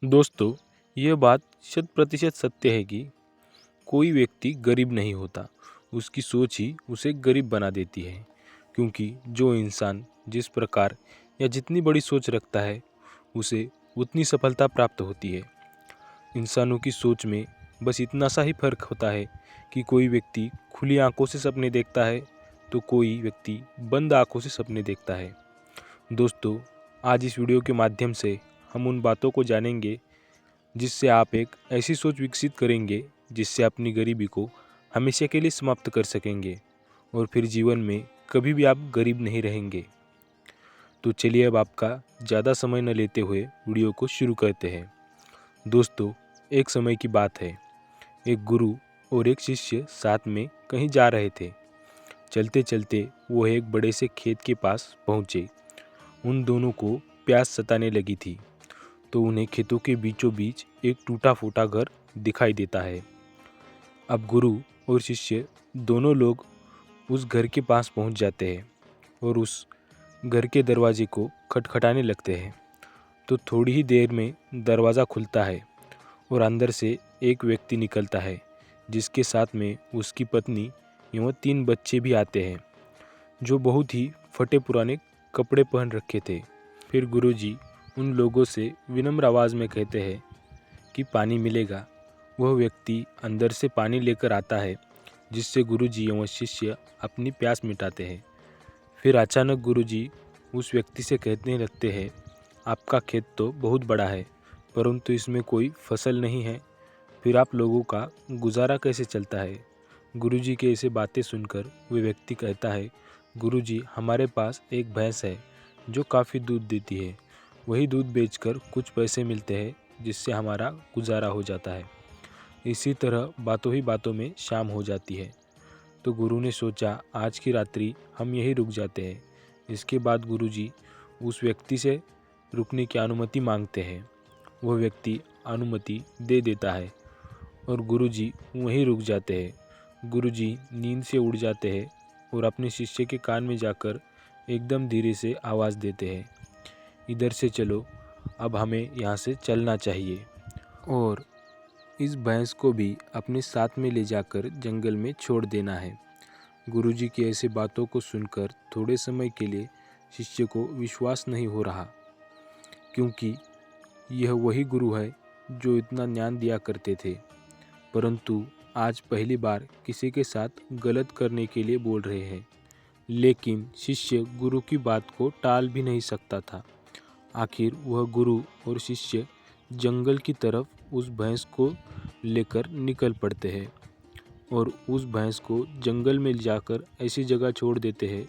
दोस्तों, यह बात शत प्रतिशत सत्य है कि कोई व्यक्ति गरीब नहीं होता, उसकी सोच ही उसे गरीब बना देती है। क्योंकि जो इंसान जिस प्रकार या जितनी बड़ी सोच रखता है, उसे उतनी सफलता प्राप्त होती है। इंसानों की सोच में बस इतना सा ही फर्क होता है कि कोई व्यक्ति खुली आंखों से सपने देखता है, तो कोई व्यक्ति बंद आंखों से सपने देखता है। दोस्तों, आज इस वीडियो के माध्यम से हम उन बातों को जानेंगे जिससे आप एक ऐसी सोच विकसित करेंगे जिससे अपनी गरीबी को हमेशा के लिए समाप्त कर सकेंगे और फिर जीवन में कभी भी आप गरीब नहीं रहेंगे। तो चलिए अब आपका ज़्यादा समय न लेते हुए वीडियो को शुरू करते हैं। दोस्तों, एक समय की बात है, एक गुरु और एक शिष्य साथ में कहीं जा रहे थे। चलते चलते वो एक बड़े से खेत के पास पहुँचे। उन दोनों को प्यास सताने लगी थी, तो उन्हें खेतों के बीचों बीच एक टूटा फूटा घर दिखाई देता है। अब गुरु और शिष्य दोनों लोग उस घर के पास पहुंच जाते हैं और उस घर के दरवाजे को खटखटाने लगते हैं। तो थोड़ी ही देर में दरवाज़ा खुलता है और अंदर से एक व्यक्ति निकलता है, जिसके साथ में उसकी पत्नी एवं 3 बच्चे भी आते हैं, जो बहुत ही फटे पुराने कपड़े पहन रखे थे। फिर गुरुजी उन लोगों से विनम्र आवाज़ में कहते हैं कि पानी मिलेगा। वह व्यक्ति अंदर से पानी लेकर आता है, जिससे गुरुजी एवं शिष्य अपनी प्यास मिटाते हैं। फिर अचानक गुरुजी उस व्यक्ति से कहने लगते हैं, आपका खेत तो बहुत बड़ा है, परंतु इसमें कोई फसल नहीं है, फिर आप लोगों का गुजारा कैसे चलता है? गुरुजी के ऐसे बातें सुनकर वह व्यक्ति कहता है, गुरुजी, हमारे पास एक भैंस है जो काफ़ी दूध देती है। वही दूध बेचकर कुछ पैसे मिलते हैं, जिससे हमारा गुजारा हो जाता है। इसी तरह बातों ही बातों में शाम हो जाती है। तो गुरु ने सोचा, आज की रात्रि हम यहीं रुक जाते हैं। इसके बाद गुरुजी उस व्यक्ति से रुकने की अनुमति मांगते हैं। वह व्यक्ति अनुमति दे देता है और गुरुजी वहीं रुक जाते हैं। गुरुजी नींद से उड़ जाते हैं और अपने शिष्य के कान में जाकर एकदम धीरे से आवाज़ देते हैं, इधर से चलो, अब हमें यहाँ से चलना चाहिए और इस भैंस को भी अपने साथ में ले जाकर जंगल में छोड़ देना है। गुरुजी की ऐसी बातों को सुनकर थोड़े समय के लिए शिष्य को विश्वास नहीं हो रहा, क्योंकि यह वही गुरु है जो इतना ज्ञान दिया करते थे, परंतु आज पहली बार किसी के साथ गलत करने के लिए बोल रहे हैं। लेकिन शिष्य गुरु की बात को टाल भी नहीं सकता था। आखिर वह गुरु और शिष्य जंगल की तरफ उस भैंस को लेकर निकल पड़ते हैं और उस भैंस को जंगल में जाकर ऐसी जगह छोड़ देते हैं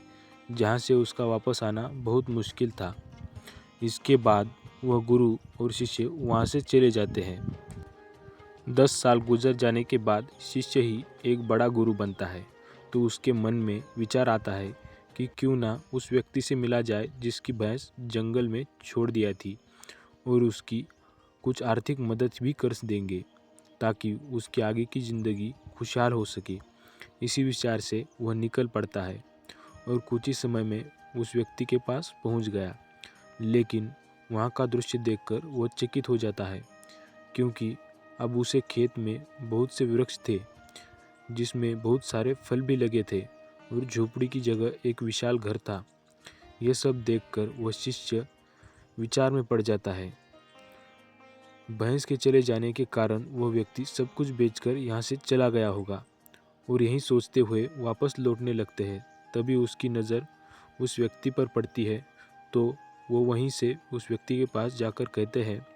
जहाँ से उसका वापस आना बहुत मुश्किल था। इसके बाद वह गुरु और शिष्य वहाँ से चले जाते हैं। 10 साल गुजर जाने के बाद शिष्य ही एक बड़ा गुरु बनता है। तो उसके मन में विचार आता है कि क्यों ना उस व्यक्ति से मिला जाए जिसकी भैंस जंगल में छोड़ दिया थी, और उसकी कुछ आर्थिक मदद भी कर देंगे ताकि उसकी आगे की ज़िंदगी खुशहाल हो सके। इसी विचार से वह निकल पड़ता है और कुछ ही समय में उस व्यक्ति के पास पहुंच गया। लेकिन वहां का दृश्य देखकर वह चकित हो जाता है, क्योंकि अब उसे खेत में बहुत से वृक्ष थे जिसमें बहुत सारे फल भी लगे थे और झोपड़ी की जगह एक विशाल घर था। यह सब देखकर वह शिष्य विचार में पड़ जाता है। भैंस के चले जाने के कारण वह व्यक्ति सब कुछ बेचकर यहाँ से चला गया होगा, और यही सोचते हुए वापस लौटने लगते हैं। तभी उसकी नज़र उस व्यक्ति पर पड़ती है, तो वो वहीं से उस व्यक्ति के पास जाकर कहते हैं,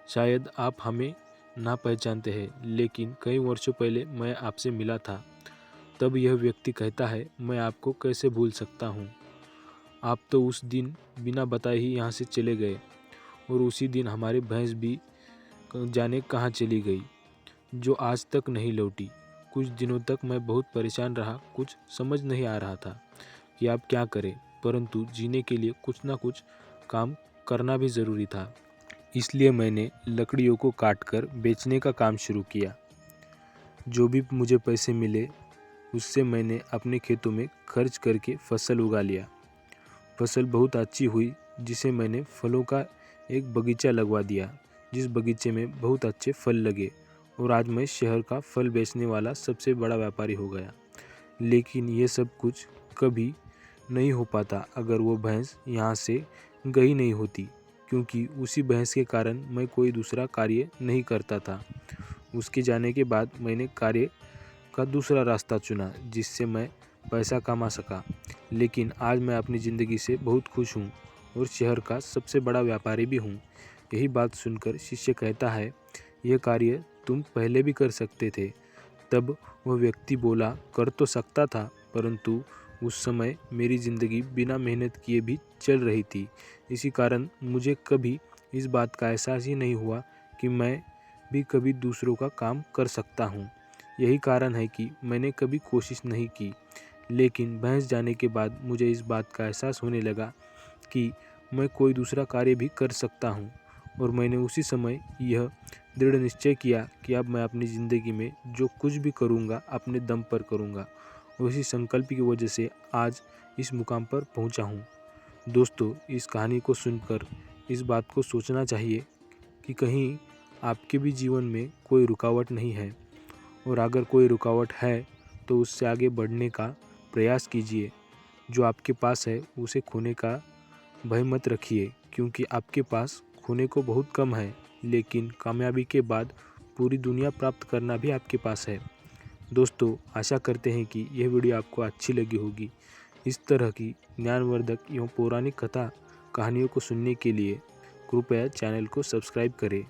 शायद आप हमें ना पहचानते हैं, लेकिन कई वर्षों पहले मैं आपसे मिला था। तब यह व्यक्ति कहता है, मैं आपको कैसे भूल सकता हूँ, आप तो उस दिन बिना बताए ही यहाँ से चले गए, और उसी दिन हमारी भैंस भी जाने कहाँ चली गई, जो आज तक नहीं लौटी। कुछ दिनों तक मैं बहुत परेशान रहा, कुछ समझ नहीं आ रहा था कि आप क्या करें, परंतु जीने के लिए कुछ ना कुछ काम करना भी ज़रूरी था। इसलिए मैंने लकड़ियों को काटकर बेचने का काम शुरू किया। जो भी मुझे पैसे मिले उससे मैंने अपने खेतों में खर्च करके फसल उगा लिया। फसल बहुत अच्छी हुई, जिसे मैंने फलों का एक बगीचा लगवा दिया, जिस बगीचे में बहुत अच्छे फल लगे और आज मैं शहर का फल बेचने वाला सबसे बड़ा व्यापारी हो गया। लेकिन ये सब कुछ कभी नहीं हो पाता अगर वो भैंस यहाँ से गई नहीं होती, क्योंकि उसी भैंस के कारण मैं कोई दूसरा कार्य नहीं करता था। उसके जाने के बाद मैंने कार्य का दूसरा रास्ता चुना जिससे मैं पैसा कमा सका। लेकिन आज मैं अपनी ज़िंदगी से बहुत खुश हूँ और शहर का सबसे बड़ा व्यापारी भी हूँ। यही बात सुनकर शिष्य कहता है, यह कार्य तुम पहले भी कर सकते थे। तब वह व्यक्ति बोला, कर तो सकता था, परंतु उस समय मेरी ज़िंदगी बिना मेहनत किए भी चल रही थी। इसी कारण मुझे कभी इस बात का एहसास ही नहीं हुआ कि मैं भी कभी दूसरों का काम कर सकता हूँ। यही कारण है कि मैंने कभी कोशिश नहीं की। लेकिन भैंस जाने के बाद मुझे इस बात का एहसास होने लगा कि मैं कोई दूसरा कार्य भी कर सकता हूँ, और मैंने उसी समय यह दृढ़ निश्चय किया कि अब मैं अपनी ज़िंदगी में जो कुछ भी करूँगा अपने दम पर करूँगा। उसी संकल्प की वजह से आज इस मुकाम पर पहुँचा हूँ। दोस्तों, इस कहानी को सुनकर इस बात को सोचना चाहिए कि कहीं आपके भी जीवन में कोई रुकावट नहीं है, और अगर कोई रुकावट है तो उससे आगे बढ़ने का प्रयास कीजिए। जो आपके पास है उसे खोने का भय मत रखिए, क्योंकि आपके पास खोने को बहुत कम है, लेकिन कामयाबी के बाद पूरी दुनिया प्राप्त करना भी आपके पास है। दोस्तों, आशा करते हैं कि यह वीडियो आपको अच्छी लगी होगी। इस तरह की ज्ञानवर्धक एवं पौराणिक कथा कहानियों को सुनने के लिए कृपया चैनल को सब्सक्राइब करें।